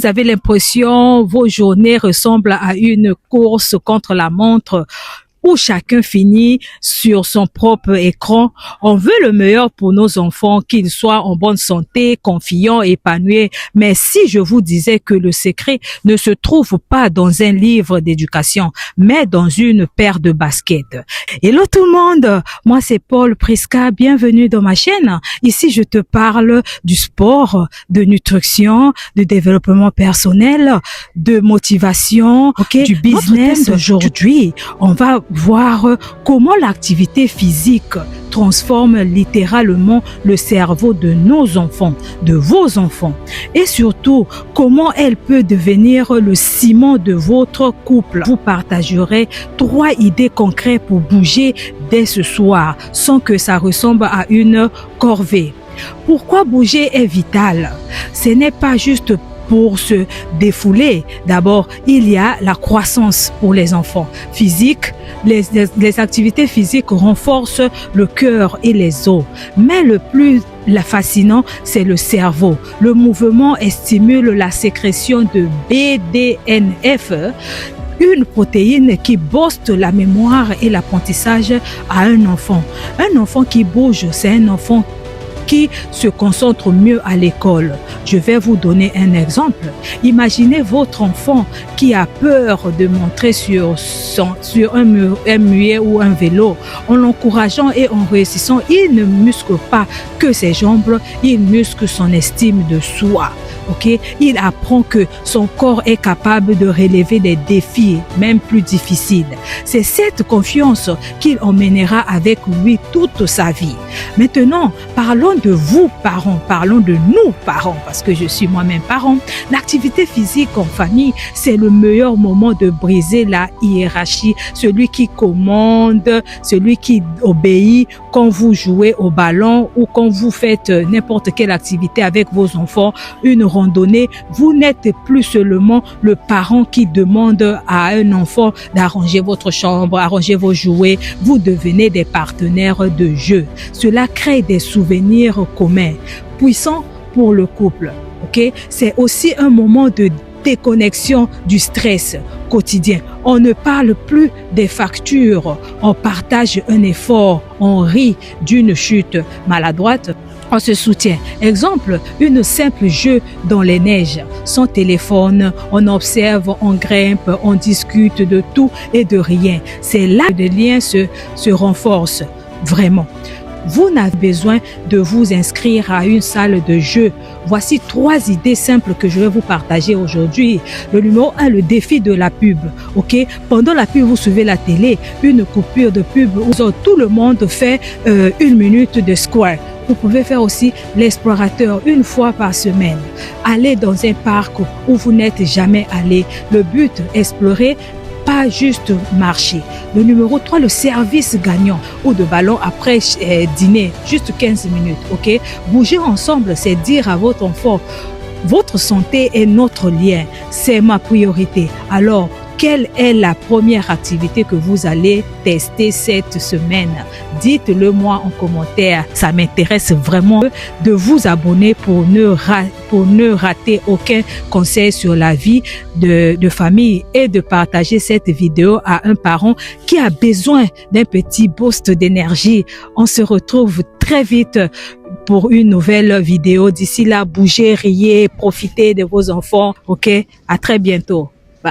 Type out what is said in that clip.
Vous avez l'impression vos journées ressemblent à une course contre la montre où chacun finit sur son propre écran. On veut le meilleur pour nos enfants, qu'ils soient en bonne santé, confiants, épanouis. Mais si je vous disais que le secret ne se trouve pas dans un livre d'éducation, mais dans une paire de baskets. Hello tout le monde, moi c'est Paul Prisca, bienvenue dans ma chaîne. Ici je te parle du sport, de nutrition, de développement personnel, de motivation, du business. Aujourd'hui, on va voir comment l'activité physique transforme littéralement le cerveau de nos enfants, de vos enfants, et surtout comment elle peut devenir le ciment de votre couple. Vous partagerez 3 idées concrètes pour bouger dès ce soir sans que ça ressemble à une corvée. Pourquoi bouger est vital? Ce n'est pas juste pour se défouler. D'abord, il y a la croissance pour les enfants. Physique, les activités physiques renforcent le cœur et les os. Mais le plus fascinant, c'est le cerveau. Le mouvement stimule la sécrétion de BDNF, une protéine qui booste la mémoire et l'apprentissage à un enfant. Un enfant qui bouge, c'est un enfant qui se concentre mieux à l'école. Je vais vous donner un exemple. Imaginez votre enfant qui a peur de monter sur un muet ou un vélo. En l'encourageant et en réussissant, il ne muscle pas que ses jambes, il muscle son estime de soi. Il apprend que son corps est capable de relever des défis, même plus difficiles. C'est cette confiance qu'il emmènera avec lui toute sa vie. Maintenant, parlons de vous, parents, parlons de nous, parents, parce que je suis moi-même parent. L'activité physique en famille, c'est le meilleur moment de briser la hiérarchie. Celui qui commande, celui qui obéit quand vous jouez au ballon ou quand vous faites n'importe quelle activité avec vos enfants, une randonnée, vous n'êtes plus seulement le parent qui demande à un enfant d'arranger votre chambre, arranger vos jouets. Vous devenez des partenaires de jeu. Cela crée des souvenirs communs, puissants pour le couple. C'est aussi un moment de déconnexion du stress quotidien. On ne parle plus des factures, on partage un effort, on rit d'une chute maladroite. On se soutient. Exemple, une simple jeu dans les neiges. Son téléphone, on observe, on grimpe, on discute de tout et de rien. C'est là que les liens se renforcent vraiment. Vous n'avez besoin de vous inscrire à une salle de jeu. Voici 3 idées simples que je vais vous partager aujourd'hui. Le numéro 1, le défi de la pub. Pendant la pub, vous suivez la télé, une coupure de pub où tout le monde fait 1 minute de square. Vous pouvez faire aussi l'explorateur 1 fois par semaine. Allez dans un parc où vous n'êtes jamais allé. Le but, explorer, pas juste marcher. Le numéro 3, le service gagnant ou de ballon après dîner, juste 15 minutes. Bouger ensemble, c'est dire à votre enfant, votre santé est notre lien, c'est ma priorité. Alors, quelle est la première activité que vous allez tester cette semaine? Dites-le moi en commentaire. Ça m'intéresse vraiment de vous abonner pour ne rater aucun conseil sur la vie de famille et de partager cette vidéo à un parent qui a besoin d'un petit boost d'énergie. On se retrouve très vite pour une nouvelle vidéo. D'ici là, bougez, riez, profitez de vos enfants. À très bientôt.